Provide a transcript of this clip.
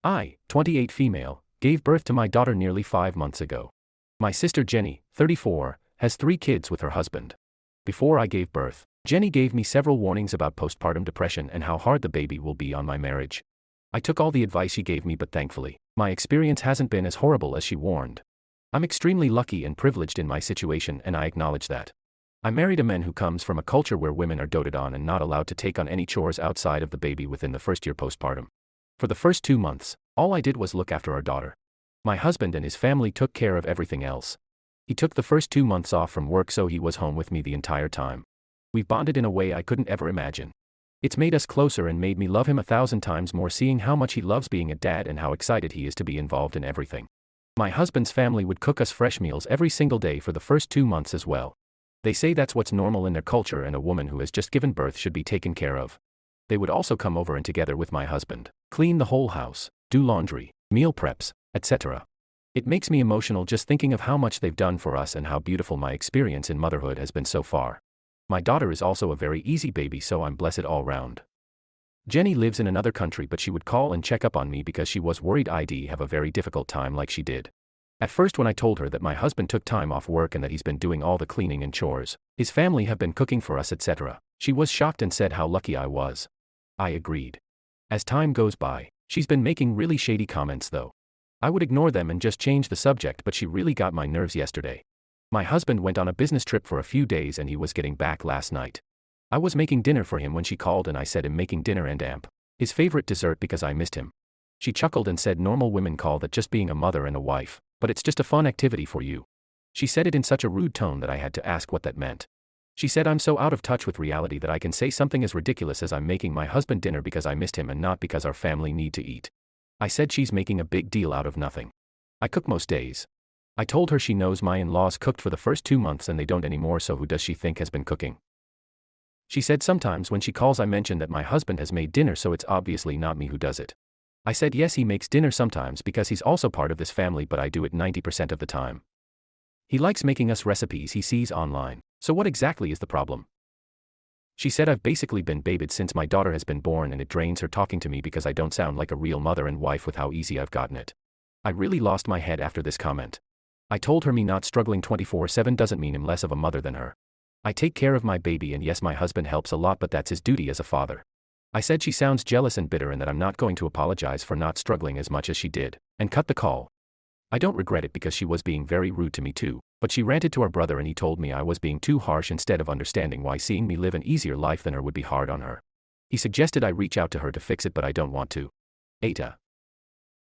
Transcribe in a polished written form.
I, 28 female, gave birth to my daughter nearly 5 months ago. My sister Jenny, 34, has 3 kids with her husband. Before I gave birth, Jenny gave me several warnings about postpartum depression and how hard the baby will be on my marriage. I took all the advice she gave me, but thankfully, my experience hasn't been as horrible as she warned. I'm extremely lucky and privileged in my situation, and I acknowledge that. I married a man who comes from a culture where women are doted on and not allowed to take on any chores outside of the baby within the first year postpartum. For the first 2 months, all I did was look after our daughter. My husband and his family took care of everything else. He took the first 2 months off from work, so he was home with me the entire time. We've bonded in a way I couldn't ever imagine. It's made us closer and made me love him 1,000 times more, seeing how much he loves being a dad and how excited he is to be involved in everything. My husband's family would cook us fresh meals every single day for the first 2 months as well. They say that's what's normal in their culture, and a woman who has just given birth should be taken care of. They would also come over and, together with my husband, clean the whole house, do laundry, meal preps, etc. It makes me emotional just thinking of how much they've done for us and how beautiful my experience in motherhood has been so far. My daughter is also a very easy baby, so I'm blessed all round. Jenny lives in another country, but she would call and check up on me because she was worried I'd have a very difficult time like she did. At first, when I told her that my husband took time off work and that he's been doing all the cleaning and chores, his family have been cooking for us, etc., she was shocked and said how lucky I was. I agreed. As time goes by, she's been making really shady comments though. I would ignore them and just change the subject, but she really got my nerves yesterday. My husband went on a business trip for a few days and he was getting back last night. I was making dinner for him when she called, and I said I'm making dinner and his favorite dessert because I missed him. She chuckled and said normal women call that just being a mother and a wife, but it's just a fun activity for you. She said it in such a rude tone that I had to ask what that meant. She said I'm so out of touch with reality that I can say something as ridiculous as I'm making my husband dinner because I missed him and not because our family need to eat. I said she's making a big deal out of nothing. I cook most days. I told her she knows my in-laws cooked for the first 2 months and they don't anymore, so who does she think has been cooking? She said sometimes when she calls I mention that my husband has made dinner, so it's obviously not me who does it. I said yes, he makes dinner sometimes because he's also part of this family, but I do it 90% of the time. He likes making us recipes he sees online, so what exactly is the problem? She said I've basically been babied since my daughter has been born, and it drains her talking to me because I don't sound like a real mother and wife with how easy I've gotten it. I really lost my head after this comment. I told her me not struggling 24/7 doesn't mean I'm less of a mother than her. I take care of my baby, and yes, my husband helps a lot, but that's his duty as a father. I said she sounds jealous and bitter and that I'm not going to apologize for not struggling as much as she did, and cut the call. I don't regret it because she was being very rude to me too, but she ranted to our brother and he told me I was being too harsh instead of understanding why seeing me live an easier life than her would be hard on her. He suggested I reach out to her to fix it, but I don't want to. AITAH.